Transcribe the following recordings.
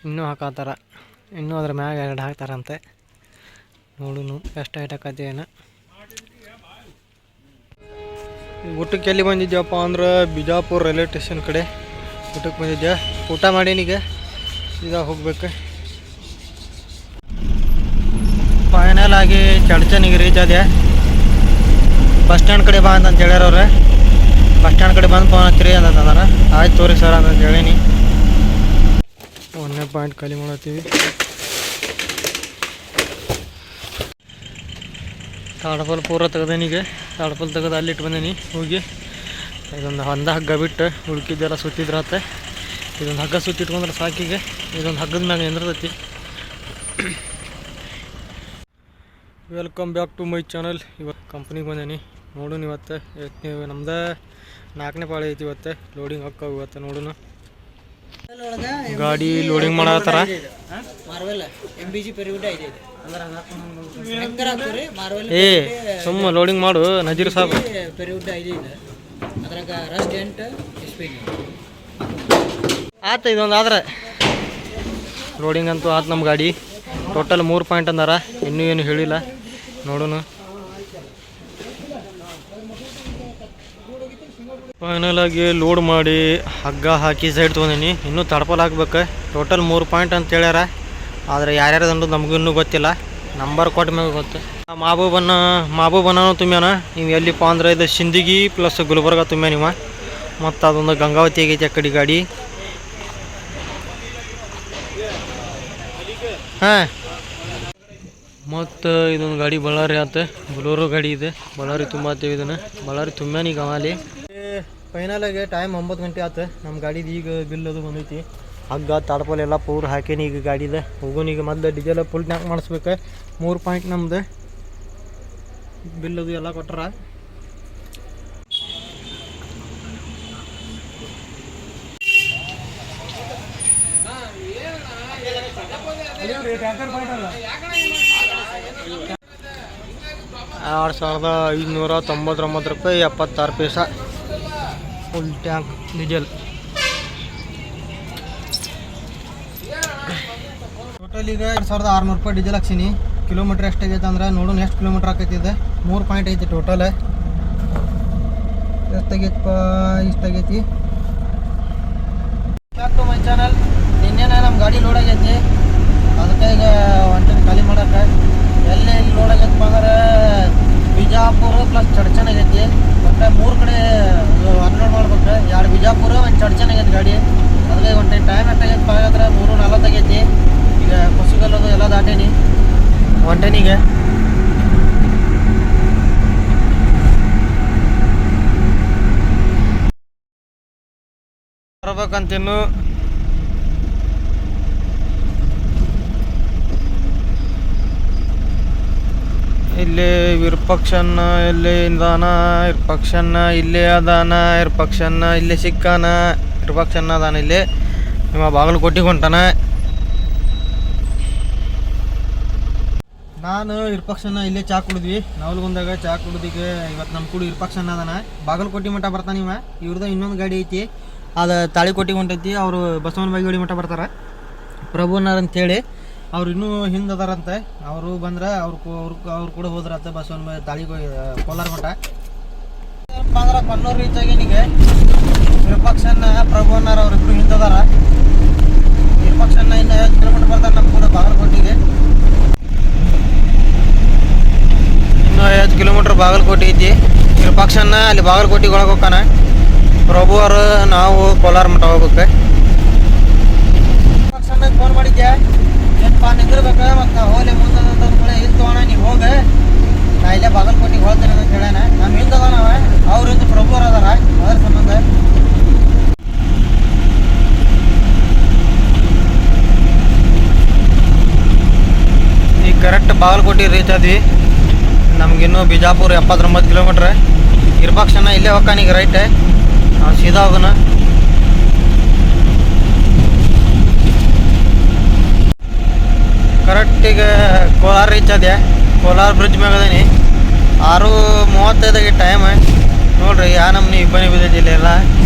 ಇನ್ನೂ ಹಾಕತ್ತಾರ. ಇನ್ನೂ ಅದ್ರ ಮ್ಯಾಗ 2 ಹಾಕ್ತಾರಂತೆ. ನೋಡುನು ಎಷ್ಟು ಹೈಟ್ ಆಕತಿ ಏನು. ಊಟಕ್ಕೆ ಎಲ್ಲಿ ಬಂದಿದ್ಯಪ್ಪ ಅಂದ್ರೆ ಬಿಜಾಪುರ ರೈಲ್ವೆ ಸ್ಟೇಷನ್ ಕಡೆ ಊಟಕ್ಕೆ ಬಂದಿದ್ದೆ. ಊಟ ಮಾಡೀನೀಗ ಸೀದಾ ಹೋಗ್ಬೇಕು. ಫೈನಲ್ ಆಗಿ ಚಡ್ಚನಿಗೆ ರೀಚ್ ಆದೆ. ಬಸ್ ಸ್ಟ್ಯಾಂಡ್ ಕಡೆ ಬಾ ಅಂತ ಹೇಳ್ಯಾರವ್ರೆ. ಬಸ್ ಸ್ಟ್ಯಾಂಡ್ ಕಡೆ ಬಂದು ಫೋನ್ ಹಚ್ಚಿರಿ ಅಂತಂದಾರ. ಆಯ್ತು ತೋರಿ ಸರ್ ಅಂತ ಹೇಳೀನಿ. 1ನೇ ಪಾಯಿಂಟ್ ಖಾಲಿ ಮಾಡತ್ತೀವಿ. ತಾಡ್ಪಲ್ ಪೂರ ತೆಗ್ದೇನೀಗ. ತಾಡ್ಪಲ್ ತೆಗೆದು ಅಲ್ಲಿಟ್ಟು ಬಂದೇನಿ. ಹೋಗಿ ಇದೊಂದು ಹಗ್ಗ ಬಿಟ್ಟು ಉಳ್ಕಿದ್ದೆಲ್ಲ ಸುತ್ತಿದ್ರತ್ತೆ. ಇದೊಂದು ಹಗ್ಗ ಸುತ್ತಿಟ್ಕೊಂಡ್ರೆ ಸಾಕಿಗೆ. ಇದೊಂದು ಹಗ್ಗದ ಮ್ಯಾಗ ನಿಂದಿರ್ತೈತಿ. Welcome back to my channel. ಇವತ್ತು ಕಂಪ್ನಿಗೆ ಬಂದೇನಿ. ನೋಡೋಣ ಇವತ್ತು ನಮ್ದು 4ನೇ ಪಾಳಿ ಐತಿ. ಇವತ್ತು ಲೋಡಿಂಗ್ ಹಾಕವು. ಇವತ್ತು ನೋಡೋಣ ಗಾಡಿ ಲೋಡಿಂಗ್ ಮಾಡತ್ತಾರ. ಸುಮ್ಮ ಲೋಡಿಂಗ್ ಮಾಡು ನಜೀರ್ ಸಾಬ್. ಆತ ಇದೊಂದು ಆದ್ರೆ ಲೋಡಿಂಗ್ ಅಂತೂ ಆತು. ನಮ್ಮ ಗಾಡಿ ಟೋಟಲ್ 3 ಪಾಯಿಂಟ್ ಅಂದಾರ. ಇನ್ನೂ ಏನು ಹೇಳಿಲ್ಲ. ನೋಡೋಣ. ಫೈನಲ್ ಆಗಿ ಲೋಡ್ ಮಾಡಿ ಹಗ್ಗ ಹಾಕಿ ಸೈಡ್ ತೊಗೊಂಡೀನಿ. ಇನ್ನೂ ತಡ್ಪಲ್ ಹಾಕ್ಬೇಕು. ಟೋಟಲ್ 3 ಪಾಯಿಂಟ್ ಅಂತ ಹೇಳ್ಯಾರ. ಆದರೆ ಯಾರ್ಯಾರು ಅಂದು ನಮಗೂ ಇನ್ನೂ ಗೊತ್ತಿಲ್ಲ. ನಂಬರ್ ಕೊಟ್ಟ ಮ್ಯಾಗ ಗೊತ್ತು. ಮಾಬೂಬನ್ನೂ ತುಂಬ್ಯಾನ. ನೀವು ಎಲ್ಲಿಪ್ಪ ಅಂದ್ರೆ ಇದು ಸಿಂದಗಿ ಪ್ಲಸ್ ಗುಲ್ಬರ್ಗ ತುಂಬ್ಯ ನೀವು. ಮತ್ತು ಅದೊಂದು ಗಂಗಾವತಿ ಆಗೈತಿ ಆ ಕಡೆ ಗಾಡಿ. ಹಾಂ, ಮತ್ತು ಇದೊಂದು ಗಾಡಿ ಬಳ್ಳಾರಿ ಆತ. ಬಲೋರೋ ಗಾಡಿ ಇದೆ. ಬಳ್ಳಾರಿ ತುಂಬಾತೀವಿ ಇದನ್ನು. ಬಳ್ಳಾರಿ ತುಂಬ್ಯಾನೀಗ ಅಲ್ಲಿ. ಫೈನಲ್ ಆಗಿ ಟೈಮ್ 9 ಗಂಟೆ ಆಯ್ತು. ನಮ್ಮ ಗಾಡಿದು ಈಗ ಬಿಲ್ ಅದು ಬಂದೈತಿ. ಹಗ್ಗ ತಾಡ್ಪಲ್ ಎಲ್ಲ ಪೂರ್ ಹಾಕೇನಿ ಈಗ ಗಾಡಿದ. ಹೋಗೋನೀಗ ಮೊದಲು ಡೀಸೆಲ್ ಫುಲ್ ಟ್ಯಾಂಕ್ ಮಾಡಿಸ್ಬೇಕು. 3 ಪಾಯಿಂಟ್ ನಮ್ದು ಬಿಲ್ ಅದು ಎಲ್ಲ ಕೊಟ್ಟಾರ. $2,599 ರೂಪಾಯಿ 76 ಪೈಸಾ ಫುಲ್ ಟ್ಯಾಂಕ್ ಡೀಸೆಲ್. ಟೋಟಲ್ ಈಗ 2,600 ರೂಪಾಯಿ ಡೀಸೆಲ್ ಹಾಕ್ಸೀನಿ. ಕಿಲೋಮೀಟ್ರ್ ಎಷ್ಟಾಗೈತೆ ಅಂದ್ರೆ ನೋಡೋಣ ಎಷ್ಟು ಕಿಲೋಮೀಟ್ರ್ ಆಕೈತಿ. ಇದೆ 3 ಪಾಯಿಂಟ್ ಐತಿ ಟೋಟಲ್. ಎಷ್ಟಾಗೈತಪ್ಪ? ಇಷ್ಟಾಗೈತಿ. Back to my channel. ನಿನ್ನೆನೇ ನಮ್ಮ ಗಾಡಿ ಲೋಡ್ ಆಗೈತಿ. ಅದಕ್ಕೆ ಈಗ ಒಂಟೇನು ಖಾಲಿ ಮಾಡೋಕೆ. ಎಲ್ಲಿ ಲೋಡ್ ಆಗೈತಪ್ಪ ಅಂದ್ರೆ ಬಿಜಾಪುರ ಪ್ಲಸ್ ಚಡ್ಚನ್ ಆಗೈತಿ. ಮತ್ತು 3 ಕಡೆ ಅನ್ಲೋಡ್ ಮಾಡ್ಬೇಕು. 2 ಬಿಜಾಪುರ 1 ಚಡ್ಚನ್ ಆಗೈತಿ ಗಾಡಿ. ಅದಕ್ಕೆ ಒಂದು ಟೈಮ್ ಎಷ್ಟಾಗೈತಪ್ಪ ಅಂದ್ರೆ 3:40 ಆಗೈತಿ. ಈಗ ಕುಸಿಗಲ್ಲದು ಎಲ್ಲ ದಾಟೇನಿ ಒಂಟೇನಿಗೆ. ಬರ್ಬೇಕಂತಿನ್ನು ಇಲ್ಲಿ ವಿರೂಪಾಕ್ಷಣ್ಣ ಎಲ್ಲಿ ಇದಾನ. ವಿರೂಪಾಕ್ಷಣ್ಣ ಇಲ್ಲೇ ಅದಾನ. ವಿರೂಪಾಕ್ಷಣ್ಣ ಇಲ್ಲೇ ಸಿಕ್ಕಾನ. ವಿರೂಪಾಕ್ಷಣ್ಣ ಅದಾನ ಇಲ್ಲಿ. ನಿಮ್ಮ ಬಾಗಲಕೋಟೆಗೆ ಹೊಂಟಾನ. ನಾನು ವಿರೂಪಾಕ್ಷಣ್ಣ ಇಲ್ಲೇ ಚಾ ಕುಡಿದ್ವಿ. ನವಲಗುಂದಾಗ ಚಾ ಕುಡಿದಿಗೆ ಇವತ್ತು ನಮ್ಮ ಕೂಡ ವಿರೂಪಾಕ್ಷಣ್ಣ ಅದಾನ. ಬಾಗಲಕೋಟೆ ಮಠ ಬರ್ತಾನೆ ಇವ. ಇವ್ರದ್ದು ಇನ್ನೊಂದು ಗಾಡಿ ಐತಿ. ಅದು ತಾಳಿಕೋಟೆಗೆ ಹೊಂಟೈತಿ. ಅವರು ಬಸವನ ಬಾಗೇವಾಡಿ ಮಠ ಬರ್ತಾರೆ. ಪ್ರಭುನಾರ್ ಅಂತೇಳಿ ಅವ್ರು ಇನ್ನೂ ಹಿಂದೆ ಅದಾರಂತೆ. ಅವರು ಬಂದ್ರೆ ಅವ್ರು ಕೂಡ ಹೋದ್ರಂತೆ ಬಸವನ ಕೋಲಾರ ಮಠ. ಏನಪ್ಪ ಅಂದ್ರೆ ಕೊನ್ನೂರು ರೀಚ್ ಆಗೇನಿಗೆ. ವಿರೂಪಾಕ್ಷಣ್ಣ ಪ್ರಭುನಾರ್ ಅವ್ರಿಬ್ರು ಹಿಂದೆ ಅದಾರ. ವಿರೂಪಾಕ್ಷಣ್ಣ ಇನ್ನು 5 ಕಿಲೋಮೀಟ್ರ್ ಬರ್ತಾರೆ ನಮ್ಮ ಕೂಡ ಬಾಗಲಕೋಟೆಗೆ. ಇನ್ನೂ 5 ಕಿಲೋಮೀಟ್ರ್ ಬಾಗಲಕೋಟೆ ಐತಿ. ವಿರೂಪಾಕ್ಷಣ್ಣ ಅಲ್ಲಿ ಬಾಗಲಕೋಟೆಗೆ ಒಳಗೆ ಹೋಗ್ತಾನೆ. ಪ್ರಭು ಅವರು ನಾವು ಕೋಲಾರ ಮಠ ಹೋಗ್ಬೇಕು. ವಿರೂಪಾಕ್ಷಣ್ಣಗೆ ಫೋನ್ ಮಾಡಿದ್ದೆ. ಏನಪ್ಪ ನಿಂದಿರ್ಬೇಕು ಮತ್ತು ಹೋಗ್ಲಿ ಮುಂದೆ ಕಡೆ ಇಲ್ಲಿ ತೊಗೋಣ ನೀವು ಹೋಗಿ ನಾ ಇಲ್ಲೇ ಬಾಗಲಕೋಟೆಗೆ ಹೋಗ್ತೇನೆ ಅಂತ ಹೇಳ್ಯಾನ. ನಮ್ಮ ಹಿಂದೆ ಅದಾನವ. ಅವ್ರಿಂದ ಪ್ರಭು ಅವ್ರು ಅದಾರ. ಅದ್ರ ಸಂಬಂಧ ಈಗ ಕರೆಕ್ಟ್ ಬಾಗಲಕೋಟೆ ರೀಚ್ ಆದ್ವಿ. ನಮಗಿನ್ನೂ ಬಿಜಾಪುರ 79 ಕಿಲೋಮೀಟ್ರ್. ವಿರೂಪಾಕ್ಷಣ್ಣ ಇಲ್ಲೇ ಹೋಗ್ಕಾನೀಗ ರೈಟ್. ನಾವು ಸೀದಾ ಹೋಗೋಣ. ಕರೆಕ್ಟಿಗೆ ಕೋಲಾರ ರೀಚ್ ಆದೆ. ಕೋಲಾರ ಬ್ರಿಡ್ಜ್ ಮ್ಯಾಗ ಅದೀನಿ. 6:35 ಟೈಮ್. ನೋಡ್ರಿ ಯಾ ನಮ್ನಿ ಇಬ್ಬನಿ ಬಿದ್ದೈತಿ ಇಲ್ಲೆಲ್ಲ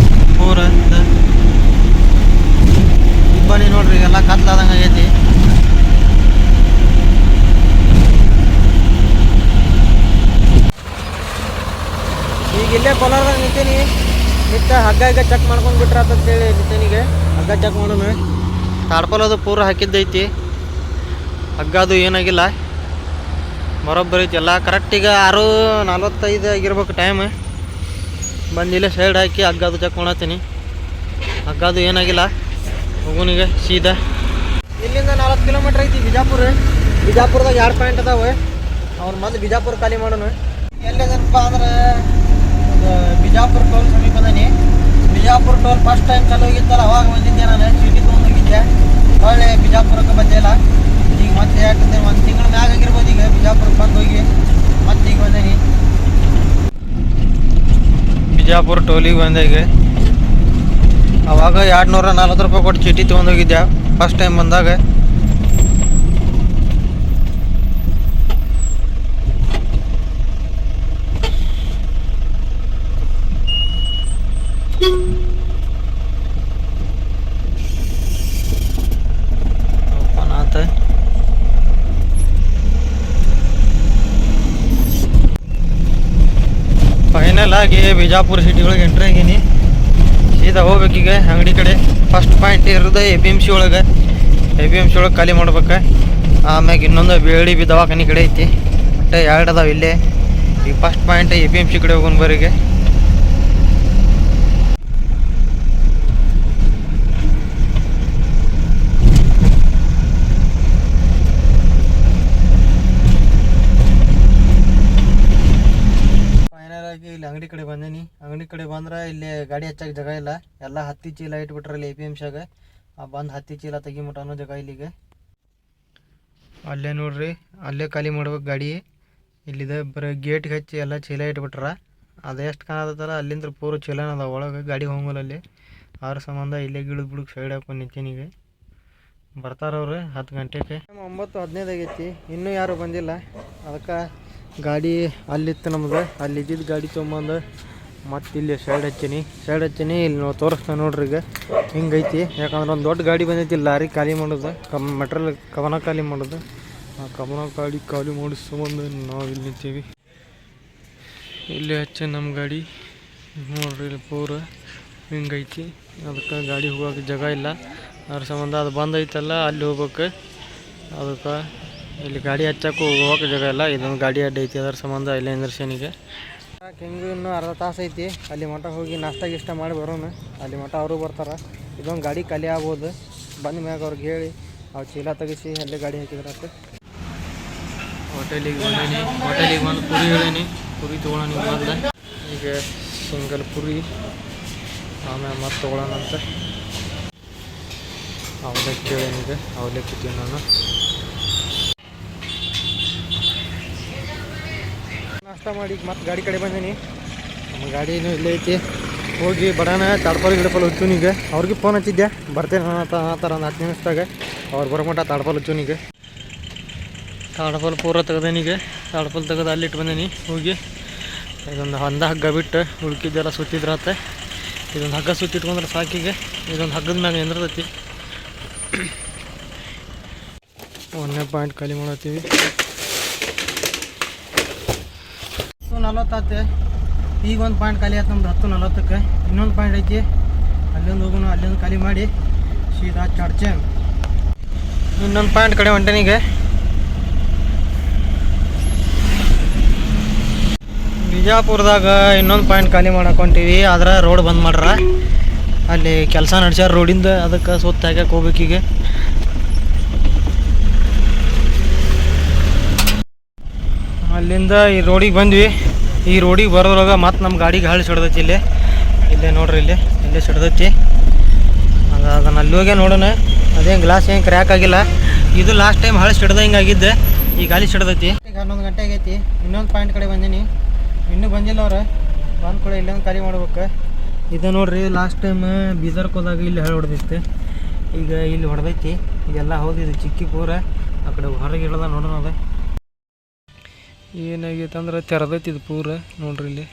ಪೂರ ಇಬ್ಬನಿ ನೋಡ್ರಿ. ನೋಡ್ರಿ ಎಲ್ಲ ಕತ್ಲಾದಂಗೆ ಆಗೈತಿ. ಈಗ ಇಲ್ಲೇ ಕೋಲಾರದಾಗ ನಿಂತೀನಿ. ನಿಂತ ಹಗ್ಗ ಚೆಕ್ ಮಾಡ್ಕೊಂಡು ಬಿಟ್ರ ಅಂತೇಳಿ ನಿಂತೇನಿಗೆ ಹಗ್ಗ ಚೆಕ್ ಮಾಡೋಣ. ತಾಡ್ಪಲ್ ಅದು ಪೂರ ಹಾಕಿದ್ದೈತಿ, ಹಗ್ಗ ಅದು ಏನಾಗಿಲ್ಲ, ಬರೋಬ್ಬರಿ ಐತಿ ಎಲ್ಲ ಕರೆಕ್ಟ್. ಈಗ 6:45 ಆಗಿರ್ಬೇಕು ಟೈಮ್. ಬಂದಿಲ್ಲ ಸೈಡ್ ಹಾಕಿ ಹಗ್ಗ ಅದು ಚೆಕ್ ಮಾಡತ್ತೀನಿ. ಹಗ್ಗ ಅದು ಏನಾಗಿಲ್ಲ. ಹೋಗೋನಿಗೆ ಸೀದಾ ಇಲ್ಲಿಂದ 40 ಕಿಲೋಮೀಟ್ರ್ ಐತಿ ಬಿಜಾಪುರ. ಬಿಜಾಪುರದಾಗ 2 ಪಾಯಿಂಟ್ ಅದಾವೆ. ಅವ್ರು ಮೊದಲು ಬಿಜಾಪುರ ಖಾಲಿ ಮಾಡೋಣ. ಎಲ್ಲಿದನಪ್ಪ ಅಂದ್ರೆ ಬಿಜಾಪುರ ಟೋಲ್ ಸಮೀಪ Adani. Bijapur toll first time ಚಾಲು ಹೋಗಿತ್ತಲ್ಲ, ಅವಾಗ ಬಂದಿದ್ದೆ ನಾನು. ಚೀಟಿ ತೊಗೊಂಡು ಹೋಗಿದ್ದೆ, ಒಳ್ಳೆ ಬಿಜಾಪುರಕ್ಕೆ ಬಂದಿಲ್ಲ. ಈಗ ಮತ್ತೆ 1 ತಿಂಗಳ ಮ್ಯಾಗ ಆಗಿರ್ಬೋದು. ಈಗ ಬಿಜಾಪುರಕ್ಕೆ ಬಂದು ಹೋಗಿ ಮತ್ತೆ ಈಗ ಬಂದೇನಿ. ಬಿಜಾಪುರ ಟೋಲಿಗೆ ಬಂದೆ. ಈಗ ಅವಾಗ 240 ರೂಪಾಯಿ ಕೊಟ್ಟು ಚೀಟಿ ತೊಗೊಂಡು ಹೋಗಿದ್ದೆ ಫಸ್ಟ್ ಟೈಮ್ ಬಂದಾಗ. ಓಪನ್ ಆತ. ಫೈನಲ್ ಆಗಿ ಬಿಜಾಪುರ ಸಿಟಿ ಒಳಗೆ ಎಂಟ್ರಿ ಆಗೀನಿ. ಸೀದಾ ಹೋಗ್ಬೇಕೀಗ ಅಂಗಡಿ ಕಡೆ. ಫಸ್ಟ್ ಪಾಯಿಂಟ್ ಇರೋದು APMC ಒಳಗೆ. APMC ಒಳಗೆ ಖಾಲಿ ಮಾಡ್ಬೇಕು. ಆಮ್ಯಾಗ ಇನ್ನೊಂದು ಬೇಳಿ ದವಾಖಾನೆ ಕಡೆ ಐತಿ. ಒಟ್ಟು 2 ಅದಾವೆ ಇಲ್ಲೇ. ಈಗ ಫಸ್ಟ್ ಪಾಯಿಂಟ್ APMC ಕಡೆ ಹೋಗೋಣ ಬರಿಗೆ. ಇಲ್ಲಿ ಅಂಗಡಿ ಕಡೆ ಬಂದೇನಿ. ಅಂಗಡಿ ಕಡೆ ಬಂದ್ರೆ ಇಲ್ಲಿ ಗಾಡಿ ಹಚ್ಚಕ್ಕೆ ಜಾಗ ಇಲ್ಲ. ಎಲ್ಲ 10 ಚೀಲ ಇಟ್ಬಿಟ್ರಲ್ಲಿ APMCಯಾಗ. ಬಂದು 10 ಚೀಲ ತೆಗಿಮಟ ಅನ್ನೋ ಜಾಗ ಇಲ್ಲಿಗೆ. ಅಲ್ಲೇ ನೋಡ್ರಿ, ಅಲ್ಲೇ ಖಾಲಿ ಮಾಡ್ಬೇಕು ಗಾಡಿ. ಇಲ್ಲಿದೆ ಬರೀ ಗೇಟ್ಗೆ ಹಚ್ಚಿ ಎಲ್ಲ ಚೀಲ ಇಟ್ಬಿಟ್ರ. ಅದು ಎಷ್ಟು ಕಾಣತ್ತಲ್ಲ ಅಲ್ಲಿಂದ ಪೂರ ಚೀಲನ ಅದ ಒಳಗೆ ಗಾಡಿ ಹೋಗಲ್ಲಿ. ಅವ್ರ ಸಂಬಂಧ ಇಲ್ಲೇ ಗಿಡದ ಬಿಡಕ್ಕೆ ಸೈಡ್ ಹಾಕೊಂಡು ನಿಂತೀನಿಗೆ. ಬರ್ತಾರವ್ರು 10 ಗಂಟೆಗೆ. 9:15 ಆಗೈತಿ, ಇನ್ನೂ ಯಾರು ಬಂದಿಲ್ಲ. ಅದಕ್ಕೆ ಗಾಡಿ ಅಲ್ಲಿತ್ತು ನಮ್ದು. ಅಲ್ಲಿ ಇದ್ದಿದ್ದು ಗಾಡಿ ತೊಗೊಂಬಂದು ಮತ್ತು ಇಲ್ಲಿ ಸೈಡ್ ಹಚ್ಚೀನಿ. ಇಲ್ಲಿ ನಾವು ತೋರಿಸ್ತಾ ನೋಡ್ರಿ. ಈಗ ಹಿಂಗೈತಿ. ಯಾಕಂದ್ರೆ ಒಂದು ದೊಡ್ಡ ಗಾಡಿ ಬಂದೈತಿ ಲಾರಿ ಖಾಲಿ ಮಾಡೋದು, ಮೆಟ್ರಲ್ ಕವನ ಖಾಲಿ ಮಾಡೋದು. ಆ ಕವನ ಗಾಡಿ ಖಾಲಿ ಮಾಡಿಸ್ಕೊಂಡು ನಾವು ಇಲ್ಲಿ ನಿಂತೀವಿ. ಇಲ್ಲಿ ಹಚ್ಚ ನಮ್ಮ ಗಾಡಿ ನೋಡ್ರಿ. ಇಲ್ಲಿ ಪೂರ ಹಿಂಗೈತಿ. ಅದಕ್ಕೆ ಗಾಡಿ ಹೋಗೋಕೆ ಜಾಗ ಇಲ್ಲ. ಅದ್ರ ಸಂಬಂಧ ಅದು ಬಂದೈತಲ್ಲ ಅಲ್ಲಿ ಹೋಗ್ಬೇಕು. ಅದಕ್ಕೆ ಇಲ್ಲಿ ಗಾಡಿ ಹಚ್ಚಕ್ಕೆ ಹೋಗೋಕೆ ಜಾಗ ಇಲ್ಲ. ಇದೊಂದು ಗಾಡಿ ಅಡ್ಡ ಐತಿ, ಅದರ ಸಂಬಂಧ ಇಲ್ಲೇ ನಿಂದ್ರಸೇನಿಗೆ. ಹೆಂಗೂ ಇನ್ನೂ ಅರ್ಧ ತಾಸು ಐತಿ. ಅಲ್ಲಿ ಮಠ ಹೋಗಿ ನಾಷ್ಟ ಮಾಡಿ ಬರೋಣ. ಅಲ್ಲಿ ಮಠ ಅವರು ಬರ್ತಾರೆ. ಇದೊಂದು ಗಾಡಿ ಖಾಲಿ ಆಗ್ಬೋದು. ಬಂದ ಮ್ಯಾಗ ಅವ್ರಿಗೆ ಹೇಳಿ ಅವ್ರು ಚೀಲ ತೆಗಿಸಿ ಅಲ್ಲೇ ಗಾಡಿ ಹಾಕಿದ್ರಾತ. ಹೋಟೆಲಿಗೆ ಬಂದೀನಿ. ಹೋಟೆಲಿಗೆ ಬಂದು ಪುರಿ ಹೇಳೀನಿ. ಪುರಿ ತೊಗೊಳೋಣ ಬಂದ. ಈಗ ಸಿಂಗಲ್ ಪುರಿ, ಆಮೇಲೆ ಮತ್ತೆ ತೊಗೊಳೋಣ ಅಂತ ಅವಲಕ್ಕಿ ಹೇಳೀನಿಗೆ. ಅವಲಕ್ಕಿ ತಿನ್ನೋಣ. ನಾಷ್ಟ ಮಾಡಿ ಮತ್ತೆ ಗಾಡಿ ಕಡೆ ಬಂದೀನಿ. ನಮ್ಮ ಗಾಡಿನೂ ಇಲ್ಲೇ ಐತಿ. ಹೋಗಿ ಬಡಾನ ತಾಡ್ಪಲ್ ಗಿಡಪಲ್ ಹುಚ್ಚುನಿಗೆ. ಅವ್ರಿಗೆ ಫೋನ್ ಹಚ್ಚಿದ್ದೆ, ಬರ್ತೇನೆ ಆ ಥರ ಒಂದು 10 ನಿಮಿಷದಾಗ. ಅವ್ರು ಬರೋಮಟ ತಾಡ್ಪಲ್ ಹುಚ್ಚುನಿಗೆ. ತಾಡ್ಪಲ್ ಪೂರ ತೆಗ್ದೇನಿಗೆ. ತಾಡ್ಪಲ್ ತೆಗೆದು ಅಲ್ಲಿಟ್ಟು ಬಂದೀನಿ. ಹೋಗಿ ಇದೊಂದು ಹಗ್ಗ ಬಿಟ್ಟು ಉಳ್ಕಿದ್ದೆಲ್ಲ ಸುತ್ತಿದ್ರಾತ. ಇದೊಂದು ಹಗ್ಗ ಸುತ್ತಿಟ್ಕೊಂಡ್ರೆ ಸಾಕಿಗೆ. ಇದೊಂದು ಹಗ್ಗದ ಮ್ಯಾಗ ನಿಂದಿರ್ತೈತಿ. 1ನೇ ಪಾಯಿಂಟ್ ಖಾಲಿ ಮಾಡತ್ತೀವಿ. 10:40 ಈಗ ಒಂದು ಪಾಯಿಂಟ್ ಖಾಲಿ ಆಯ್ತು ನಮ್ದು. 10:40ಕ್ಕೆ ಇನ್ನೊಂದು ಪಾಯಿಂಟ್ ಐತಿ. ಅಲ್ಲೊಂದು ಹೋಗೋಣ. ಅಲ್ಲೊಂದು ಖಾಲಿ ಮಾಡಿ ಸೀದಾ ಚರ್ಚೆ ಇನ್ನೊಂದು ಪಾಯಿಂಟ್ ಕಡೆ ಹೊಂಟೇನಿಗೆ. ಬಿಜಾಪುರದಾಗ ಇನ್ನೊಂದು ಪಾಯಿಂಟ್ ಖಾಲಿ ಮಾಡಕ್ಕೆ ಹೊಂಟೀವಿ. ಆದ್ರೆ ರೋಡ್ ಬಂದ್ ಮಾಡ್ರ. ಅಲ್ಲಿ ಕೆಲಸ ನಡ್ಸ್ಯಾರ ರೋಡಿಂದ. ಅದಕ್ಕೆ ಸುತ್ತ ಹಾಕಕ್ಕೆ ಹೋಗ್ಬೇಕೀಗ. ಅಲ್ಲಿಂದ ಈ ರೋಡಿಗೆ ಬಂದ್ವಿ. ಈ ರೋಡಿಗೆ ಬರೋದ್ರಾಗ ಮತ್ತು ನಮ್ಮ ಗಾಡಿಗೆ ಹಳ್ಳಿ ಸಿಡ್ದೈತಿ. ಇಲ್ಲೇ ನೋಡ್ರಿ, ಇಲ್ಲೇ ಸಿಡ್ದೈತಿ. ಅದನ್ನು ಅಲ್ಲಿ ಹೋಗಿ ನೋಡೋಣ. ಅದೇನು ಗ್ಲಾಸ್ ಏನು ಕ್ರ್ಯಾಕ್ ಆಗಿಲ್ಲ. ಇದು ಲಾಸ್ಟ್ ಟೈಮ್ ಹಳ್ಳಿ ಸಿಡ್ದ ಹಿಂಗಾಗಿದ್ದೆ. ಈ ಗಾಡಿ ಸಿಡ್ದೈತಿ. ಈಗ 11 ಗಂಟೆ ಆಗೈತಿ. ಇನ್ನೊಂದು ಪಾಯಿಂಟ್ ಕಡೆ ಬಂದೀನಿ. ಇನ್ನೂ ಬಂದಿಲ್ಲ ಅವ್ರು. ಬಂದು ಕೂಡ ಇಲ್ಲೊಂದು ಖಾಲಿ ಮಾಡ್ಬೇಕು. ಇದು ನೋಡ್ರಿ, ಲಾಸ್ಟ್ ಟೈಮ್ ಬೀದರ್ಗೆ ಹೋದಾಗ ಇಲ್ಲಿ ಹಳ್ಳಿ ಹೊಡೆದಿತ್ತು. ಈಗ ಇಲ್ಲಿ ಹೊಡೆದೈತಿ. ಇದೆಲ್ಲ ಹೌದಿದು ಚಿಕ್ಕಿ ಪೂರ ಆ ಕಡೆ ಹೊರಗೆ ಇಳ್ದ ನೋಡೋಣ. ಅದು ಏನಾಗೈತೆ ಅಂದ್ರೆ ತೆರೆದೈತಿ ಇದು ಪೂರ. ನೋಡ್ರಿ ಇಲ್ಲಿ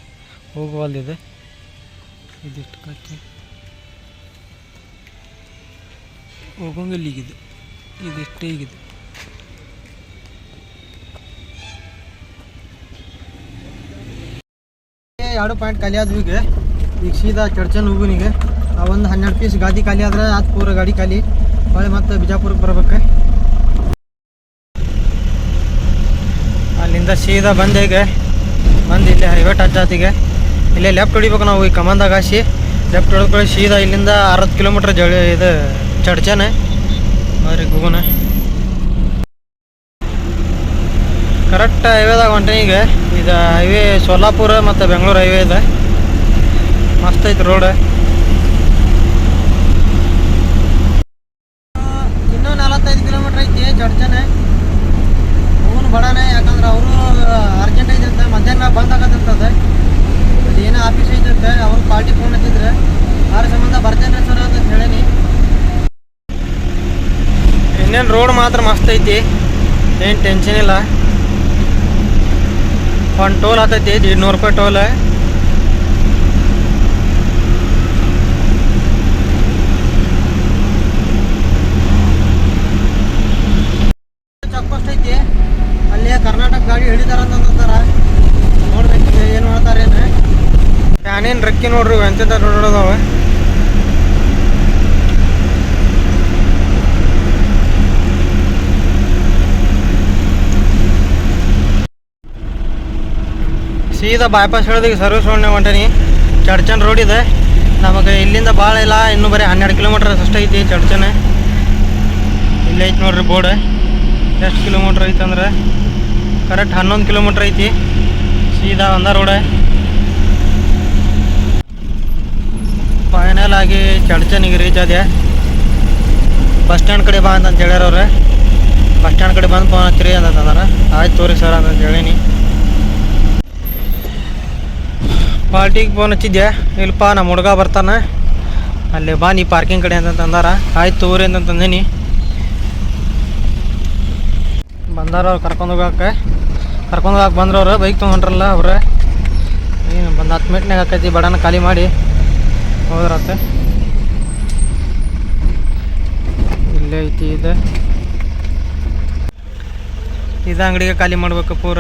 ಹೋಗುವಲ್ಲಿದೆ. ಇದಿಷ್ಟು ಕಟ್ಟಿ ಹೋಗಂಗಿಲ್ಲ ಈಗಿದು ಇದಿಷ್ಟೇ ಈಗಿದು. ಎರಡು ಪಾಯಿಂಟ್ ಖಾಲಿ ಆದ್ವು ಈಗ ಸೀದಾ ಚಡ್ಚನ್ ಹೋಗುನಿಗೆ ಒಂದು 12 ಪೀಸ್ ಗಾದಿ ಖಾಲಿ ಆದ್ರೆ ಅದು ಪೂರ ಗಾಡಿ ಖಾಲಿ ಹೊಳ್ಳಿ ಮತ್ತೆ ಬಿಜಾಪುರಕ್ಕೆ ಬರ್ಬೇಕು. ಅಲ್ಲಿಂದ ಸೀದಾ ಬಂದೆ ಈಗ ಬಂದು ಇಲ್ಲಿ ಹೈವೇ ಟಚ್ ಆತಿಗೆ ಇಲ್ಲೇ ಲೆಫ್ಟ್ ಹೊಡಿಬೇಕು ನಾವು ಈ ಕಮಾಂದಾಗ ಹಾಸಿ ಲೆಫ್ಟ್ ಹೊಡೆದ್ಕೊಳ್ಳಿ ಸೀದಾ ಇಲ್ಲಿಂದ 60 ಕಿಲೋಮೀಟ್ರ್ ಇದು ಚಡ್ಚನೆ ಬರ್ರಿ ಹೋಗೋಣ. ಕರೆಕ್ಟ್ ಹೈವೇದಾಗ ಹೊಂಟೆ ಈಗ ಇದು ಹೈವೇ ಸೋಲಾಪುರ ಮತ್ತು ಬೆಂಗಳೂರು ಹೈವೇ ಇದೆ. ಮಸ್ತ್ ಐತಿ ರೋಡ್. ಇನ್ನೂ 45 ಕಿಲೋಮೀಟ್ರ್ ಐತಿ ಚಡ್ಚನೆ ಹೋಗೋನು ಬಡಾನೆ. ಯಾಕಂದ್ರೆ ಅವರು ಅರ್ಜೆಂಟ್ ಐತಂತೆ ಮಧ್ಯಾಹ್ನ ಬಂದ್ ಆಗತ್ತಂತದೆ. ಅದು ಏನೋ ಆಫೀಸ್ ಐತಂತೆ ಅವ್ರು ಪಾರ್ಟಿ ಫೋನ್ ಹಚ್ಚಿದ್ರೆ ಆರ ಸಂಬಂಧ ಬರ್ತೇನೆ ಸರ್ ಅಂತ ಹೇಳೀನಿ. ಇನ್ನೇನು ರೋಡ್ ಮಾತ್ರ ಮಸ್ತ್ ಐತಿ, ಏನು ಟೆನ್ಷನ್ ಇಲ್ಲ. ಒಂದು ಟೋಲ್ ಹತ್ತೈತಿ 200 ರೂಪಾಯಿ ಟೋಲ್. ಚೆಕ್ ಪೋಸ್ಟ್ ಐತಿ ಅಲ್ಲಿ ಕರ್ನಾಟಕ ಗಾಡಿ ಹಿಡಿದಾರ ಅಂತಂತಾರ. ನೋಡ್ಬೇಕು ಏನು ಮಾಡ್ತಾರೇನು. ಫ್ಯಾನೇನು ರಕ್ಕಿ ನೋಡ್ರಿ ಎಂತ ನೋಡೋದವ. ಸೀದಾ ಬೈಪಾಸ್ ಹೇಳಿದಾಗ ಸರ್ವಿಸ್ ರೋಡ್ನಾಗ ಹೊಂಟೇನಿ. ಚಡ್ಚನ್ ರೋಡ್ ಇದೆ ನಮಗೆ ಇಲ್ಲಿಂದ ಭಾಳ ಇಲ್ಲ, ಇನ್ನೂ ಬರೀ 12 ಕಿಲೋಮೀಟ್ರ್ ಅಷ್ಟು ಐತಿ ಚಡ್ಚನೆ. ಇಲ್ಲೇ ಐತಿ ನೋಡ್ರಿ ಬೋರ್ಡ್ ಎಷ್ಟು ಕಿಲೋಮೀಟ್ರ್ ಐತೆ ಅಂದ್ರೆ ಕರೆಕ್ಟ್ 11 ಕಿಲೋಮೀಟ್ರ್ ಐತಿ. ಸೀದಾ ಒಂದ ರೋಡ್. ಫೈನಲ್ ಆಗಿ ಚಡ್ಚನಿಗೆ ರೀಚ್ ಆದೆ. ಬಸ್ ಸ್ಟ್ಯಾಂಡ್ ಕಡೆ ಬಾ ಅಂತ ಹೇಳ್ಯಾರ ಅವ್ರೆ. ಬಸ್ ಸ್ಟ್ಯಾಂಡ್ ಕಡೆ ಬಂದು ಫೋನ್ ಹಚ್ಚಿರಿ ಅಂತಂದಾರ. ಆಯ್ತು ತೋರಿ ಸರ್ ಅಂತ ಹೇಳೀನಿ. ಪಾರ್ಟಿಗೆ ಫೋನ್ ಹಚ್ಚಿದ್ದೆ, ಇಲ್ಲಪ್ಪ ನಮ್ಮ ಹುಡುಗ ಬರ್ತಾನೆ ಅಲ್ಲಿ ಬಾ ನೀ ಪಾರ್ಕಿಂಗ್ ಕಡೆ ಅಂತಂದಾರ. ಆಯ್ತು ತೋರಿ ಅಂತಂದೇನಿ. ಬಂದಾರ ಅವ್ರು ಕರ್ಕೊಂಡು ಹೋಗಕ್ಕೆ ಬಂದ್ರವ್ರು ಬೈಕ್ ತೊಗೊಂಡ್ರಲ್ಲ ಅವ್ರೆ. ಏನು ಒಂದು 10 ಮಿನಿಟ್ನಾಗ ಆಕೈತಿ ಬಡಾನ ಖಾಲಿ ಮಾಡಿ ಹೋದ್ರತ್ತೆ. ಇಲ್ಲೇ ಐತಿ ಇದು ಅಂಗಡಿಗೆ ಖಾಲಿ ಮಾಡ್ಬೇಕು ಪೂರ.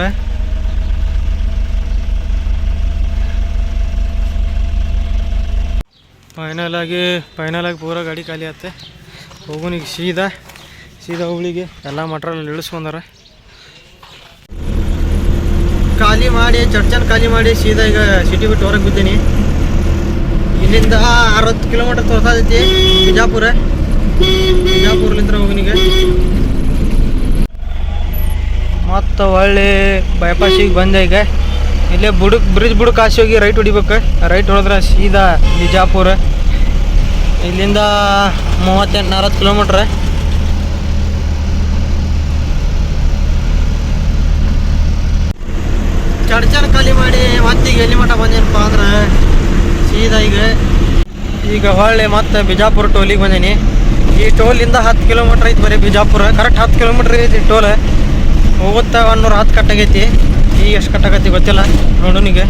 ಫೈನಲ್ ಆಗಿ ಪೂರ ಗಾಡಿ ಖಾಲಿ ಆಗುತ್ತೆ. ಹೋಗೋನಿಗ ಸೀದಾ ಹುಬ್ಳಿಗೆ ಎಲ್ಲ ಮಟ್ರಿಯಲ್ ಇಳಿಸ್ಕೊಂಡಾರ. ಖಾಲಿ ಮಾಡಿ ಚಡ್ಚನ್ ಖಾಲಿ ಮಾಡಿ ಸೀದಾ ಈಗ ಸಿಟಿ ಬಿಟ್ಟು ಹೊರಗೆ ಬಿದ್ದೀನಿ. ಇಲ್ಲಿಂದ 60 ಕಿಲೋಮೀಟ್ರ್ ತೋರ್ಸೈತಿ ಬಿಜಾಪುರ್ಲಿಂದ ಹೋಗೋನಿಗೆ. ಮತ್ತು ಒಳ್ಳೆ ಬೈಪಾಸಿಗೆ ಬಂದೆ. ಈಗ ಇಲ್ಲೇ ಬ್ರಿಡ್ಜ್ ಬುಡಕ್ಕೆ ಕಾಸಿ ಹೋಗಿ ರೈಟ್ ಹೊಡಿಬೇಕು. ರೈಟ್ ಹೊಡೆದ್ರೆ ಸೀದಾ ಬಿಜಾಪುರ. ಇಲ್ಲಿಂದ 38-40 ಕಿಲೋಮೀಟ್ರ್. ಚಡ್ಚನ್ ಖಾಲಿ ಮಾಡಿ ಮತ್ತೀಗ ಎಲ್ಲಿ ಮಠ ಬಂದೇನಪ್ಪ ಅಂದ್ರೆ ಸೀದಾ ಈಗ ಹೊಳ್ಳಿ ಮತ್ತೆ ಬಿಜಾಪುರ ಟೋಲಿಗೆ ಬಂದೀನಿ. ಈ ಟೋಲಿಂದ 10 ಕಿಲೋಮೀಟ್ರ್ ಐತಿ ಬರೀ ಬಿಜಾಪುರ. ಕರೆಕ್ಟ್ 10 ಕಿಲೋಮೀಟ್ರ್ ಐತಿ ಟೋಲ್. ಹೋಗುತ್ತಾ 110 ಕಟ್ಟಾಗೈತಿ. ಈಗ ಎಷ್ಟು ಕಟ್ಟಾಗೈತಿ ಗೊತ್ತಿಲ್ಲ ನೋಡೋನಿಗೆ.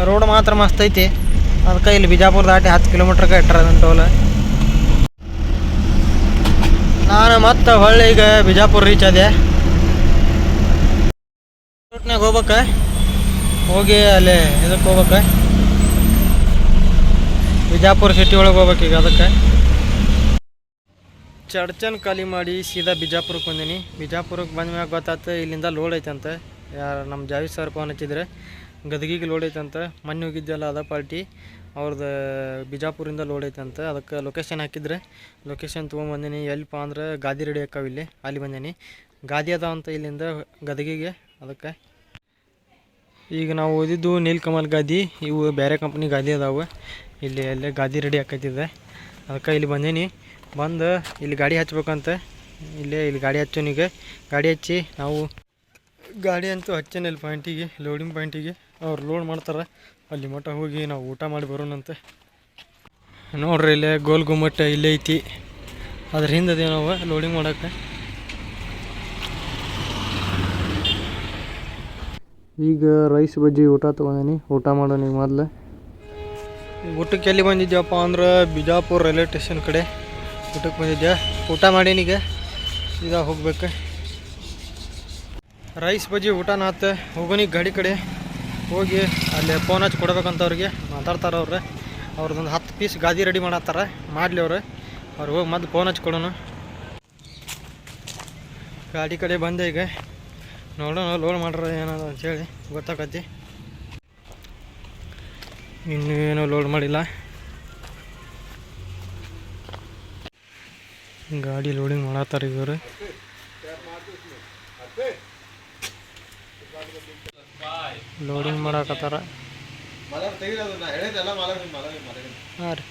ರೋಡ್ ಮಾತ್ರ ಮಸ್ತ್ ಐತಿ. ಅದಕ್ಕೆ ಇಲ್ಲಿ ಬಿಜಾಪುರ ದಾಟಿ 10 ಕಿಲೋಮೀಟ್ರ್ಗೆ ಇಟ್ಟರ ಟೋಲ್. ನಾನು ಮತ್ತೆ ಹೊಳ್ಳಿ ಈಗ ಬಿಜಾಪುರ ರೀಚ್ ಆದೆ. ರೂಟ್ನಾಗ ಹೋಗಿ ಅಲ್ಲಿ ಇದಕ್ಕೆ ಹೋಗ್ಬೇಕು, ಬಿಜಾಪುರ ಸಿಟಿ ಒಳಗೆ ಹೋಗ್ಬೇಕು. ಈಗ ಅದಕ್ಕೆ ಚಡ್ಚನ್ ಖಾಲಿ ಮಾಡಿ ಸೀದಾ ಬಿಜಾಪುರಕ್ಕೆ ಬಂದೀನಿ. ಬಿಜಾಪುರಕ್ಕೆ ಬಂದ ಮ್ಯಾಗ ಗೊತ್ತಾಯ್ತು ಇಲ್ಲಿಂದ ಲೋಡ್ ಐತಂತೆ. ಯಾರು ನಮ್ಮ ಜಾವಿ ಸರ್ ಫೋನ್ ಹಚ್ಚಿದ್ರೆ ಗದಗಿಗೆ ಲೋಡ್ ಐತಂತೆ. ಮೊನ್ನೆ ಹೋಗಿದ್ದೆಲ್ಲ ಅದ ಪಾರ್ಟಿ ಅವ್ರದ್ದು ಬಿಜಾಪುರಿಂದ ಲೋಡ್ ಐತಂತೆ. ಅದಕ್ಕೆ ಲೊಕೇಶನ್ ಹಾಕಿದ್ರೆ ಲೊಕೇಶನ್ ತೊಗೊಂಬಂದೀನಿ. ಎಲ್ಲಿಪ್ಪ ಅಂದ್ರೆ ಗಾದಿ ರೆಡಿ ಹಾಕಾವ ಇಲ್ಲಿ, ಅಲ್ಲಿ ಬಂದೀನಿ. ಗಾದಿ ಅದಾವ ಅಂತ ಇಲ್ಲಿಂದ ಗದಗಿಗೆ. ಅದಕ್ಕೆ ಈಗ ನಾವು ಓದಿದ್ದು ನೀಲ್ಕಮಲ್ ಗಾದಿ, ಇವು ಬೇರೆ ಕಂಪ್ನಿ ಗಾದಿ ಅದಾವೆ. ಇಲ್ಲಿ ಅಲ್ಲೇ ಗಾದಿ ರೆಡಿ ಹಾಕೈತಿದೆ. ಅದಕ್ಕೆ ಇಲ್ಲಿ ಬಂದೀನಿ. ಬಂದು ಇಲ್ಲಿ ಗಾಡಿ ಹಚ್ಬೇಕಂತ ಇಲ್ಲಿ ಗಾಡಿ ಹಚ್ಚೋನಿಗೆ ಗಾಡಿ ಹಚ್ಚಿ ನಾವು ಗಾಡಿ ಅಂತೂ ಹಚ್ಚೇನಿಲ್ಲ ಪಾಯಿಂಟಿಗೆ, ಲೋಡಿಂಗ್ ಪಾಯಿಂಟಿಗೆ. ಅವ್ರು ಲೋಡ್ ಮಾಡ್ತಾರೆ. ಅಲ್ಲಿ ಮಟ್ಟ ಹೋಗಿ ನಾವು ಊಟ ಮಾಡಿ ಬರೋಣಂತೆ. ನೋಡ್ರಿ ಇಲ್ಲೇ ಗೋಲ್ ಗುಮ್ಮಟ ಇಲ್ಲೇ ಐತಿ. ಅದ್ರ ಹಿಂದೆ ಅದೇವು ನಾವು ಲೋಡಿಂಗ್ ಮಾಡೋಕ್ಕೆ. ಈಗ ರೈಸ್ ಬಜ್ಜಿ ಊಟ ತೊಗೊಂಡೀನಿ. ಊಟ ಮಾಡೋಣ ಈಗ ಮೊದಲು. ಊಟಕ್ಕೆ ಎಲ್ಲಿ ಬಂದಿದ್ದೀವಪ್ಪ ಅಂದ್ರೆ ಬಿಜಾಪುರ ರೈಲ್ವೆ ಸ್ಟೇಷನ್ ಕಡೆ ಊಟಕ್ಕೆ ಬಂದಿದ್ದೆ. ಊಟ ಮಾಡೀನೀಗ ಸೀದಾ ಹೋಗ್ಬೇಕು. ರೈಸ್ ಬಜ್ಜಿ ಊಟನ ಆತು. ಹೋಗೋನಿ ಗಾಡಿ ಕಡೆ ಹೋಗಿ ಅಲ್ಲಿ ಫೋನ್ ಹಚ್ಚಿ ಕೊಡ್ಬೇಕಂತ ಅವ್ರಿಗೆ ಮಾತಾಡ್ತಾರೆ ಅವ್ರು. ಅವ್ರದ್ದೊಂದು 10 ಪೀಸ್ ಗಾದಿ ರೆಡಿ ಮಾಡತ್ತಾರ, ಮಾಡಲಿ ಅವ್ರು ಹೋಗಿ ಮೊದಲು ಫೋನ್ ಹಚ್ಚಿ ಕೊಡೋಣ. ಗಾಡಿ ಕಡೆ ಬಂದೆ ಈಗ. ನೋಡೋಣ ಲೋಡ್ ಮಾಡ್ರೆ ಏನದ ಅಂಥೇಳಿ ಗೊತ್ತಾಕತಿ. ಇನ್ನೂ ಏನೂ ಲೋಡ್ ಮಾಡಿಲ್ಲ. ಗಾಡಿ ಲೋಡಿಂಗ್ ಮಾಡತ್ತಾರ ಇವರು. ಲೋಡಿಂಗ್ ಮಾಡಕತ್ತಾರ. ಹಾಂ ರೀ,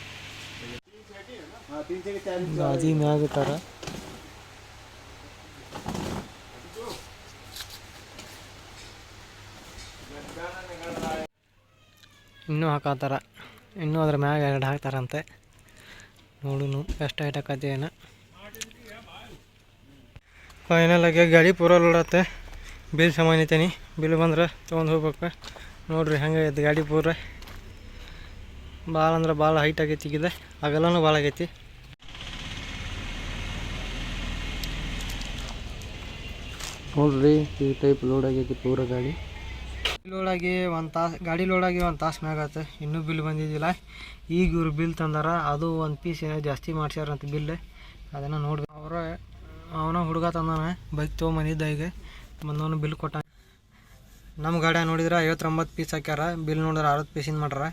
ಗಾದಿ ಮ್ಯಾಗತ್ತಾರ. ಇನ್ನೂ ಹಾಕತ್ತಾರ. ಇನ್ನೂ ಅದ್ರ ಮ್ಯಾಗ 2 ಹಾಕ್ತಾರಂತೆ. ನೋಡುನು ಎಷ್ಟು ಹೈಟ್ ಆಕತಿ ಏನು. ಫೈನಲ್ ಆಗಿ ಗಾಡಿ ಪೂರ ಲೋಡತ್ತೆ. ಬಿಲ್ ಸಮಾನಿತೇನಿ. ಬಿಲ್ ಬಂದ್ರೆ ತೊಗೊಂಡು ಹೋಗ್ಬೇಕು. ನೋಡ್ರಿ ಹೆಂಗೆ ಐತೆ ಗಾಡಿ ಪೂರ. ಭಾಳ ಅಂದ್ರೆ ಭಾಳ ಹೈಟ್ ಆಗೈತಿ. ಈಗ ಅಗಲನೂ ಭಾಳ ಆಗೈತಿ. ನೋಡ್ರಿ ಈ ಟೈಪ್ ಲೋಡ್ ಆಗೈತಿ ಪೂರ ಗಾಡಿ. ಲೋಡಾಗಿ 1 ತಾಸು ಗಾಡಿ ಲೋಡಾಗಿ 1 ತಾಸು ಮ್ಯಾಗ ಆಯ್ತು. ಇನ್ನೂ ಬಿಲ್ ಬಂದಿದ್ದಿಲ್ಲ. ಈಗ ಇವ್ರು ಬಿಲ್ ತಂದಾರ. ಅದು 1 ಪೀಸ್ ಏನೋ ಜಾಸ್ತಿ ಮಾಡ್ಸ್ಯಾರಂತ ಬಿಲ್. ಅದನ್ನು ನೋಡ್ಬೇಕು. ಅವನ ಹುಡುಗ ತಂದಾನ ಬೈಕ್ ತೊಗೊಂಬಂದಿದ್ದ. ಈಗ ಬಂದವನು ಬಿಲ್ ಕೊಟ್ಟ. ನಮ್ಮ ಗಾಡಿ ನೋಡಿದ್ರೆ 59 ಪೀಸ್ ಹಾಕ್ಯಾರ. ಬಿಲ್ ನೋಡಿದ್ರೆ 60 ಪೀಸಿಂದ ಮಾಡ್ಯಾರ.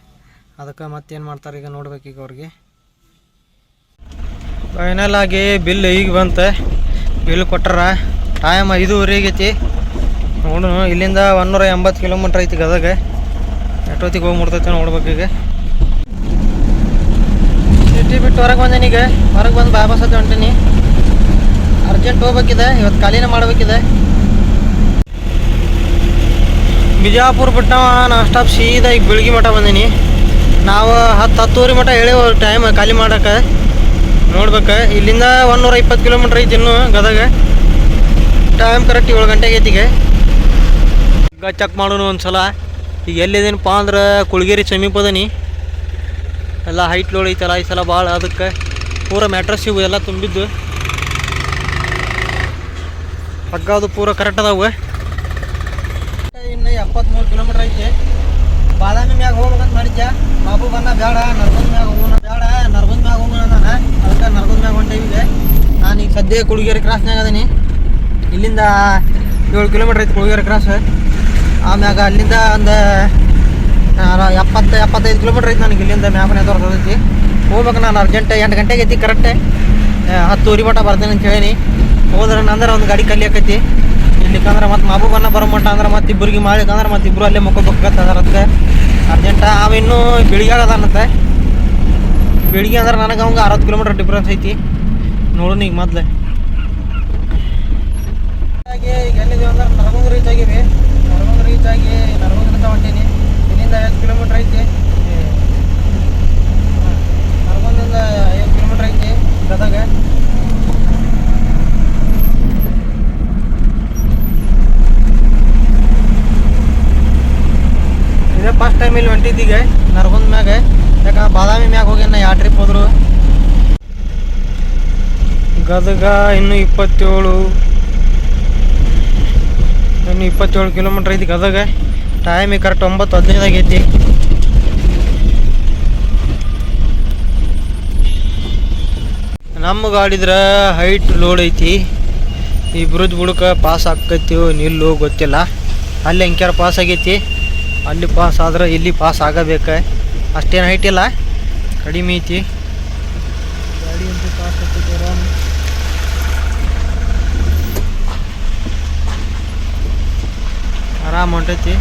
ಅದಕ್ಕೆ ಮತ್ತೇನು ಮಾಡ್ತಾರೆ ಈಗ ನೋಡ್ಬೇಕು ಈಗ ಅವ್ರಿಗೆ. ಫೈನಲ್ ಆಗಿ ಬಿಲ್ ಈಗ ಬಂತು. ಬಿಲ್ ಕೊಟ್ಟಾರ. ಟೈಮ್ 5:30 ಆಗೈತಿ. ನೋಡು ಇಲ್ಲಿಂದ 180 ಕಿಲೋಮೀಟ್ರ್ ಐತಿ ಗದಗ. ಎಷ್ಟೊತ್ತಿಗೆ ಹೋಗಿ ಮುಡ್ತೈತೆ ನೋಡ್ಬೇಕು ಈಗ. ಸಿಟಿ ಬಿಟ್ಟು ಹೊರಗೆ ಬಂದೇನಿ. ಈಗ ಹೊರಗೆ ಬಂದು ವಾಪಸ್ ಹತ್ತಿ ಹೊಂಟೀನಿ. ಅರ್ಜೆಂಟ್ ಹೋಗ್ಬೇಕಿದೆ. ಇವತ್ತು ಖಾಲಿನ ಮಾಡಬೇಕಿದೆ. ಬಿಜಾಪುರ ಬಿಟ್ಟವ ನಾನ್ ಸ್ಟಾಪ್ ಸೀದಾ ಈಗ ಬೆಳಗ್ಗೆ ಮಠ ಬಂದೀನಿ. ನಾವು 10-10:30 ಮಠ ಹೇಳಿ ಟೈಮ್ ಖಾಲಿ ಮಾಡೋಕೆ. ನೋಡ್ಬೇಕು ಇಲ್ಲಿಂದ 120 ಕಿಲೋಮೀಟ್ರ್ ಐತಿ ಇನ್ನು ಗದಗ. ಟೈಮ್ ಕರೆಕ್ಟ್ 7 ಗಂಟೆಗೆ ಐತಿಗೆ. ಈಗ ಚೆಕ್ ಮಾಡೋಣ ಒಂದು ಸಲ. ಈಗ ಎಲ್ಲಿದೇನಪ್ಪ ಅಂದ್ರೆ ಕುಳಗೇರಿ ಸಮೀಪದನಿ. ಎಲ್ಲ ಹೈಟ್ ಲೋಡ್ ಐತಲ್ಲ ಈ ಸಲ ಭಾಳ. ಅದಕ್ಕೆ ಪೂರ ಮ್ಯಾಟ್ರಸ್ ಇವು ಎಲ್ಲ ತುಂಬಿದ್ದು. ಹಗ್ಗ ಅದು ಪೂರ ಕರೆಕ್ಟ್ ಅದಾವೆ. ಇನ್ನು 73 ಕಿಲೋಮೀಟ್ರ್ ಐತಿ. ಬಾದಾಮಿ ಮ್ಯಾಗ ಹೋಗ್ಬೇಕಂತ ಮಾಡಿದ್ದೆ. ಬಾಬು ಬನ್ನ ಬೇಡ, ನರ್ಗುಂದ ಮ್ಯಾಗ ಹೋಗೋಣ. ಬೇಡ, ನರ್ಗುಂದ ಮ್ಯಾಗ ಹೋಗೋಣ ನಾನು. ಅದಕ್ಕೆ ನರ್ಗುಂದ ಮ್ಯಾಗ ಹೊಂಟೇವಿದೆ. ನಾನು ಈಗ ಸದ್ಯ ಕುಳಗೇರಿ ಕ್ರಾಸ್ನಾಗ ಅದೀನಿ. ಇಲ್ಲಿಂದ 7 ಕಿಲೋಮೀಟ್ರ್ ಐತಿ ಕುಳಗೇರಿ ಕ್ರಾಸ್. ಆಮ್ಯಾಗ ಅಲ್ಲಿಂದ ಒಂದು 70-75 ಕಿಲೋಮೀಟ್ರ್ ಐತಿ ನನಗೆ ಇಲ್ಲಿಂದ. ಮ್ಯಾಪನೇ ತೋರಿಸೈತಿ. ಹೋಗ್ಬೇಕು ನಾನು ಅರ್ಜೆಂಟ್. 8 ಗಂಟೆಗೆ ಐತಿ ಕರೆಕ್ಟ್. 10:30 ಮಟ್ಟ ಬರ್ತೇನೆ ಅಂತ ಹೇಳೀನಿ. ಹೋದ್ರೆ ನಂದ್ರೆ ಒಂದು ಗಾಡಿ ಕಲ್ಲಿ ಆಕೈತಿ. ಇಲ್ಲಿಕಂದ್ರೆ ಮತ್ತು ಮಾಬೂಬನ್ನ ಬರೋ ಮಟ್ಟ ಅಂದ್ರೆ ಮತ್ತೆ ಇಬ್ಬರಿಗೆ ಮಾಡಿಕಂದ್ರೆ ಮತ್ತೆ ಇಬ್ಬರು ಅಲ್ಲೇ ಮುಕ್ಕೋಬೇಕಂತದರತ್ತೆ ಅರ್ಜೆಂಟ. ಅವ ಇನ್ನೂ ಬೆಳಿಗ್ಗೆ ಆಗದನತ್ತೆ. ಬೆಳಿಗ್ಗೆ ಅಂದ್ರೆ ನನಗೆ ಅವಂಗೆ 60 ಕಿಲೋಮೀಟ್ರ್ ಡಿಫ್ರೆನ್ಸ್ ಐತಿ. ನೋಡೋಣ ಈಗ ಮೊದಲೇ. ಈಗ ಎಲ್ಲಿದ್ದೀವಿ ಅಂದ್ರೆ ನರಗುಂದ ರೀಚ್ ಆಗೀವಿ. ನರಗುಂದ ರೀಚ್ ಆಗಿ ನರಗುಂದ್ರಿಂದ ಹೊಂಟೀನಿ. ಇಲ್ಲಿಂದ 5 ಕಿಲೋಮೀಟ್ರ್ ಐತಿ. ನರಗುಂದಿಂದ 5 ಕಿಲೋಮೀಟ್ರ್ ಐತಿ ಗದಗ. ಇದೇ ಫಸ್ಟ್ ಟೈಮ್ ಇಲ್ಲಿ ಹೊಂಟಿದ್ದೀಗ ನರಗುಂದ ಮ್ಯಾಗ. ಯಾಕಂದ್ರೆ ಬಾದಾಮಿ ಮ್ಯಾಗ ಹೋಗಿ ನಾ 2 ಟ್ರಿಪ್ ಹೋದ್ರು. ಗದಗ ಇನ್ನೂ 27 ಕಿಲೋಮೀಟ್ರ್ ಐತಿ ಗದಗ. ಟೈಮಿಗೆ ಕರೆಕ್ಟ್ 9:15 ಆಗೈತಿ. ನಮ್ಮ ಗಾಡಿದ್ರೆ ಹೈಟ್ ಲೋಡ್ ಐತಿ. ಈ ಬ್ರಿಡ್ಜ್ ಬುಡಕ್ಕೆ ಪಾಸ್ ಆಕೈತಿವೋ ನಿಲ್ಲೋ ಗೊತ್ತಿಲ್ಲ. ಅಲ್ಲಿ ಹೆಂಕ್ಯಾರ ಪಾಸ್ ಆಗೈತಿ. ಅಲ್ಲಿ ಪಾಸ್ ಆದ್ರೆ ಇಲ್ಲಿ ಪಾಸ್ ಆಗಬೇಕು. ಅಷ್ಟೇನು ಹೈಟ್ ಇಲ್ಲ, ಕಡಿಮೆ ಐತಿ ಗಾಡಿ ಅಂತೂ. ಪಾಸ್ ಆಗ್ತೈತಿ ಆರಾಮ್. ಆರಾಮ್ ಹೊಂಟೈತಿ.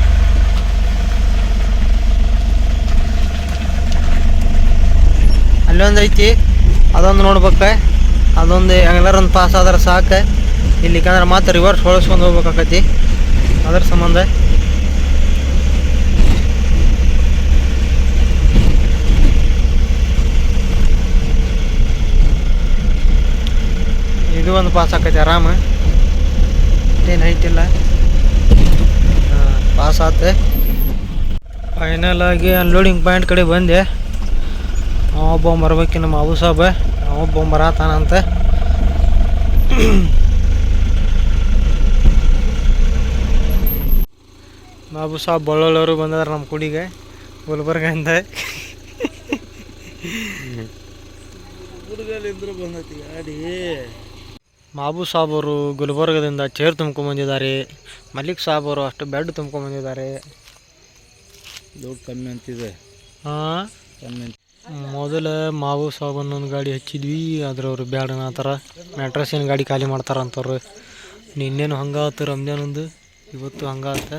ಅಲ್ಲೊಂದು ಐತಿ, ಅದೊಂದು ನೋಡ್ಬೇಕು. ಅದೊಂದು ಎಲ್ಲರೊಂದು ಪಾಸ್ ಆದ್ರೆ ಸಾಕು. ಇಲ್ಲಿಕಂದ್ರೆ ಮತ್ತೆ ರಿವರ್ಸ್ ಹೊಳಿಸ್ಕೊಂಡು ಹೋಗ್ಬೇಕಾಕತಿ. ಅದ್ರ ಸಂಬಂಧ ಇದು ಒಂದು ಪಾಸ್ ಆಕೈತಿ ಆರಾಮ, ಏನು ಐತಿಲ್ಲ. ಪಾಸ್ ಆತ. ಫೈನಲ್ ಆಗಿ ಅನ್ಲೋಡಿಂಗ್ ಪಾಯಿಂಟ್ ಕಡೆ ಬಂದೆ. ಒಬ್ಬ ಬರ್ಬೇಕು ನಮ್ಮ ಅಬು ಸಾಬ, ಒಬ್ಬ ಬರತಾನಂತೆ. ಬಾಬು ಸಾಬ್ ಬಳ್ಳೊಳ್ಳವರು ಬಂದಾರ ನಮ್ಮ ಕುಡಿಗೆ ಗುಲ್ಬರ್ಗಿಂದ. ಬಂದೈತಿ ಗಾಡಿ. ಬಾಬು ಸಾಬ್ ಅವರು ಗುಲ್ಬರ್ಗದಿಂದ ಚೇರ್ ತುಂಬ್ಕೊಂಬಂದಿದ್ದಾರೆ. ಮಲ್ಲಿಕ್ ಸಾಬ್ ಅವರು ಅಷ್ಟು ಬೆಡ್ ತುಂಬ್ಕೊಂಬಂದಿದ್ದಾರೆ. ದುಡ್ಡು ಕಮ್ಮಿ ಅಂತಿದೆ. ಹಾಂ, ಕಮ್ಮಿ. ಮೊದಲ ಮಾವು ಸಾಬ್ ಅನ್ನೊಂದು ಗಾಡಿ ಹಚ್ಚಿದ್ವಿ, ಆದ್ರೆ ಅವ್ರು ಬ್ಯಾಡ ಅನ್ನತ್ತಾರ. ಮೆಟ್ರಸಿನ ಗಾಡಿ ಖಾಲಿ ಮಾಡ್ತಾರ ಅಂತವ್ರು. ನಿನ್ನೇನು ಹಂಗಾತ ರಂಜಾನೊಂದು, ಇವತ್ತು ಹಂಗಾತ.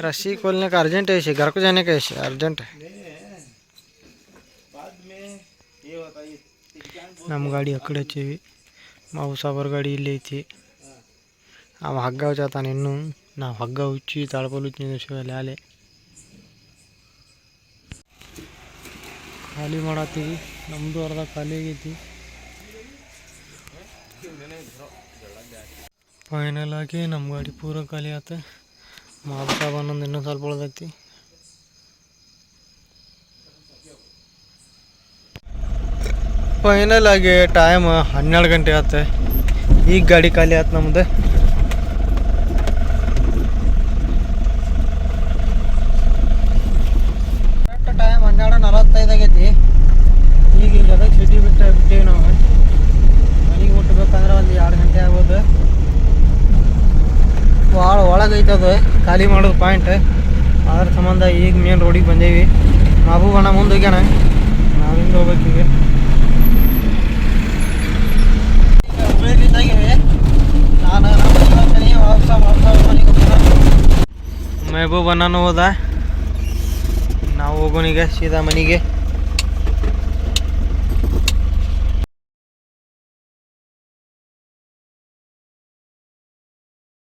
रस्सी खोलने का अर्जेंट है, इसे घर को जाने का इसे अर्जेंट है. ನಮ್ಮ ಗಾಡಿ ಆ ಕಡೆ ಹಚ್ಚೀವಿ, ಮಾವು ಸಾಬರ್ ಗಾಡಿ ಇಲ್ಲೇ ಐತಿ. ಅವ ಹಗ್ಗ ಹಚ್ಚಾತಾನೆ ಇನ್ನೂ. ನಾವು ಹಗ್ಗ ಹುಚ್ಚಿ ತಾಳ್ಪಲ್ ಹುಚ್ಚಿ ನಿಂದಿರ್ಸಿವಲ್ಲಿ ಆಲೆ ಖಾಲಿ ಮಾಡತ್ತೀವಿ. ನಮ್ಮದು ಅರ್ಧ ಖಾಲಿ ಆಗೈತಿ. ಫೈನಲ್ ಆಗಿ ನಮ್ಮ ಗಾಡಿ ಪೂರ ಖಾಲಿ ಆತ. ಮಾವು ಸಾಬ್ ಅನ್ನೊಂದು ಇನ್ನೂ ಸ್ವಲ್ಪ ಉಳ್ದೈತಿ. ಫೈನಲ್ ಆಗಿ ಟೈಮ್ 12 ಗಂಟೆ ಆತ. ಈಗ ಗಾಡಿ ಖಾಲಿ ಆಯ್ತು ನಮ್ದು. ಕರೆಕ್ಟ್ ಟೈಮ್ 12:45 ಆಗೈತಿ. ಈಗ ಅದಕ್ಕೆ ಸಿಟಿ ಬಿಟ್ಟೇವಿ ನಾವು. ಮನೆಗೆ ಮುಟ್ಟಬೇಕಂದ್ರೆ ಒಂದು 2 ಗಂಟೆ ಆಗೋದು. ಭಾಳ ಒಳಗೈತದ ಖಾಲಿ ಮಾಡೋದು ಪಾಯಿಂಟ್. ಅದ್ರ ಸಂಬಂಧ ಈಗ ಮೇನ್ ರೋಡಿಗೆ ಬಂದೇವಿ. ಮಹಬೂಬಣ್ಣ ಮುಂದೆ ಹೋಗ್ಯಾನ, ನಾವು ಹಿಂಗೆ ಹೋಗ್ಬೇಕೀಗ. ನಾನು ಮೆಹಬೂಬ್ ಅಣ್ಣನೂ ಹೋದ, ನಾವು ಹೋಗೋನಿಗೆ ಸೀದಾ ಮನೆಗೆ.